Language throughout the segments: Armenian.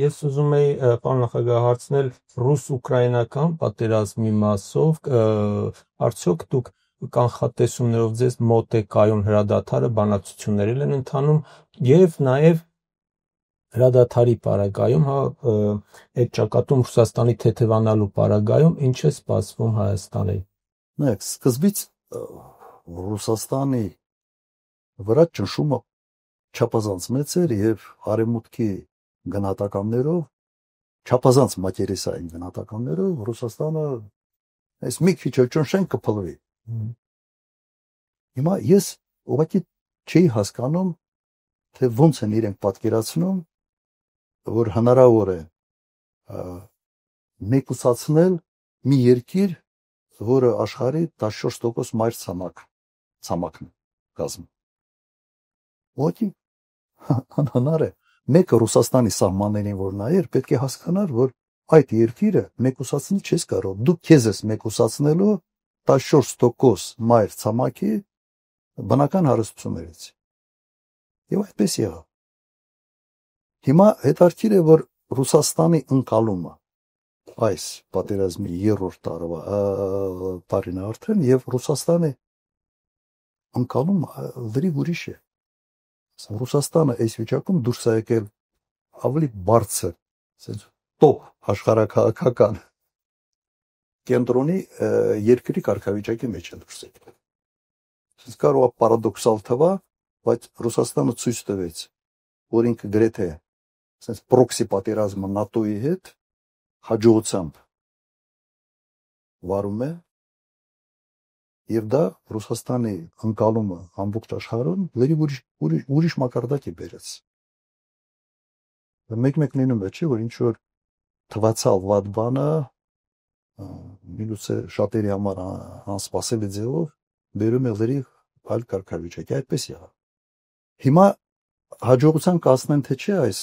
Ես ուզում էի պարոն նախագահ հարցնել ռուս-ուկրաինական պատերազմի մասով արդյոք դուք կանխատեսումներով ձեզ մոտ է կայուն հրադադարը բանակցություններ են ընթանում եւ նաեւ հրադադարի պարագայում այդ ճակատում Ռուսաստանի թեթևանալու պարագայում ինչ է սպասվում Հայաստանի։ Նայեք, սկզբից Ռուսաստանի վրա ճնշումը չափազանց մեծ էր եւ արևմուտքի գնահատականներով չափազանց մակերեսային գնահատականներով Ռուսաստանը այս մի քիչ էլ ճնշեն կփլվի։ Հիմա ես ուղղակի չի հասկանում, թե ոնց են իրենք պատկերացնում, որ հնարավոր է մեկուսացնել մի երկիր, որը աշխարհի 14% մայր ցամաքն կազմում։ Ուղղակի անհնար է։ Մեկը Ռուսաստանի սահմաններին որ նայեր, պետք է հասկանար, որ այդ երկիրը մեկուսացնել չես կարող։ Դու քեզ ես մեկուսացնելու 14% մայր ցամաքի բնական հարստություններից։ Եվ այդպես եղավ։ Հիմա հետաքրքիր է, որ Ռուսաստանի ընկալումը այս պատերազմի 3-րդ տարին արդեն եւ Ռուսաստանի ընկալումը լրիվ ուրիշ է։ Ռուսաստանը այս վիճակում դուրս է եկել ավելի բարձր, ասենց տոп աշխարհակահաղական կենտրոնի երկրի կարգավիճակի մեջ է դուրս եկել։ Իսկ կարող է պարադոքսալ թվա, բայց Ռուսաստանը ցույց տվեց, որ ինքը գրեթե ասենց պրոքսի պատերազմը ՆԱՏՕ-ի հետ հաջողությամբ վարում է եւ դա Ռուսաստանի ընկալումը ամբողջ աշխարհում լրիվ ուրիշ մակարդակ է բերած։ Մեկ լինում է, չէ, որ ինչ որ թվացալ վատ բանը միլուցե շատերի համար անսպասելի ձևով բերում է լրիվ այլ կարգավիճակ, այդպես եղավ։ Հիմա հաջողության կասնեն թե չէ այս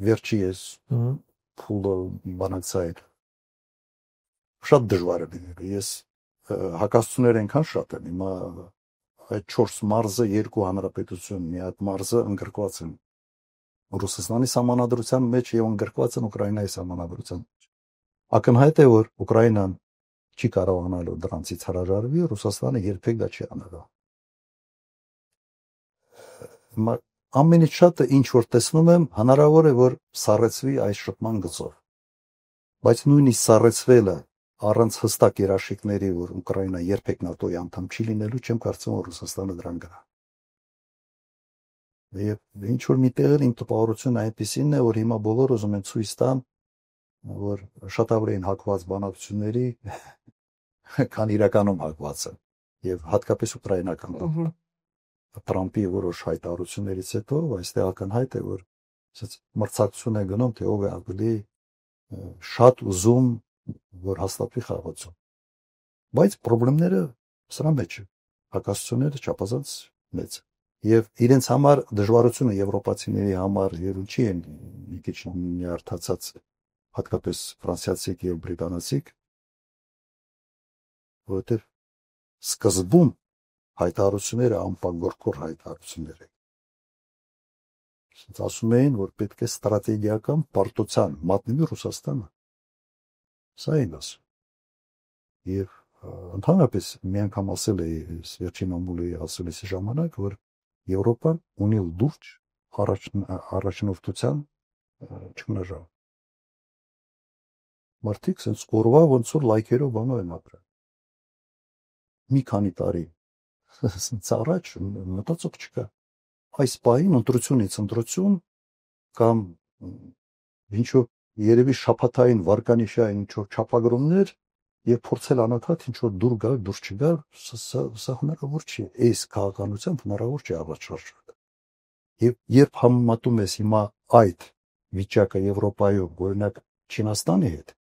վերջի այս փուլը բանակցային շատ դժվար է լինելու։ Ես հակասություններ այնքան շատ են, հիմա այդ 4 մարզը երկու հանրապետություն, մի հատ մարզը ընդգրկված են Ռուսաստանի սահմանադրության մեջ եւ ընդգրկված են Ուկրաինայի սահմանադրության մեջ։ Ակնհայտ է, որ Ուկրաինան չի կարողանալու դրանցից հրաժարվի, Ռուսաստանը երբեք դա չի անելու։ Ամենից շատը ինչ որ տեսնում եմ, հնարավոր է որ սառեցվի այս շփման գծով։ Բայց նույնիսկ սառեցվելը առանց հստակ երաշխիքների, որ Ուկրաինան երբեք ՆԱՏՕ-ի անդամ չի լինելու, չեմ կարծում որ Ռուսաստանը դրան գնա։ Եվ ինչ որ միտեղ իմ տպավորությունը այնպեսին է, որ հիմա բոլորը ուզում են ցույց տան, որ շատ ավելի են հակված բանակցությունների, քան իրականում հակված են։ Եվ հատկապես ուկրաինական Թրամփի որոշ հայտարարություններից հետո այստեղ ակնհայտ է, որ ասած մրցակցություն է գնում, թե ով է ավելի շատ ուզում, որ հաստատվի խաղացում։ Բայց խնդիրները սրա մեջ են, հակասությունները չափազանց մեծ։ Եվ իրենց համար դժվարությունը եվրոպացիների համար երուչի են մի քիչ նյարդացած, հատկապես ֆրանսիացիք եւ բրիտանացիք, որովհետեւ սկզբում հայտարարությունները անպագորկոր հայտարարություններ են։ Ասում էին, որ պետք է ստրատեգիական պարտության մատնվի Ռուսաստանը։ Սա են ասում։ Եվ ընդհանրապես մի անգամ ասել էի վերջին ամուլի ասելիս ժամանակ, որ Եվրոպան ունի լուրջ առաջնորդության ճգնաժամ։ Մարդիկ sense օրվա ոնց որ լայքերով բանով են ապրել։ Մի քանի տարի ծառաջ մտածող չկա։ Այս պահին ընտրությունից ընտրություն կամ ինչ որ երևի շփաթային վարկանիշային ինչ որ չափագրումներ եւ փորձել անընդհատ ինչ որ դուր գալ, դուրս չգալ, սա հնարավոր չի։ Այս քաղաքականությամբ հնարավոր չի առաջարժել։ Եվ երբ համեմատում ես հիմա այդ վիճակը Եվրոպայում, օրինակ Չինաստանի հետ,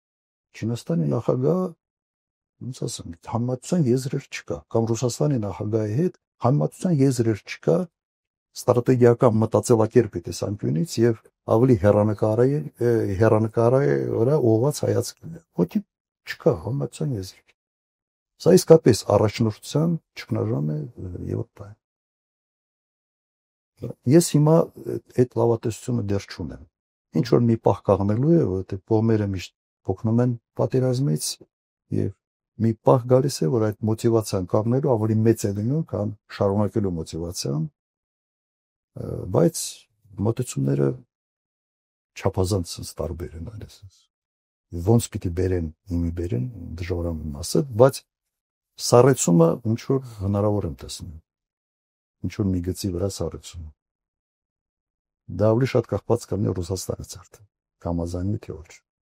Չինաստանի նախագահը ոնց ասեմ, համեմատության եզրեր չկա, կամ Ռուսաստանի նախագահի հետ համեմատության եզրեր չկա ստրատեգիական մտածելակերպի տեսանկյունից եւ ավելի հերանեկարի վրա ուղղված հայացքն է։ Ոչ չկա համեմատության եզրեր։ Սա իսկապես առաջնորդության ճգնաժամ է Եվրոպայում։ Ես հիմա այդ լավատեսությունը դեռ չունեմ։ ինչ որ մի պահ կաղնելու է, որովհետեւ կողմերը միշտ փոխնում են պատերազմից եւ մի պահ գալիս է, որ այդ մոտիվացիան կաղնելու ավելի մեծ է լինում, քան շարունակելու մոտիվացիան, բայց մոտեցումները չափազանց տարբեր են այլս։ Ոնց պիտի բերեն, իմի բերեն, դժվարանում ասել, բայց սառեցումը ինչ որ հնարավոր եմ տեսնում։ Ինչ որ մի գծի վրա սառեցում։ Դա ավելի շատ կախված կլինի Ռուսաստանից արդեն, կամ ազանյութի ոչ։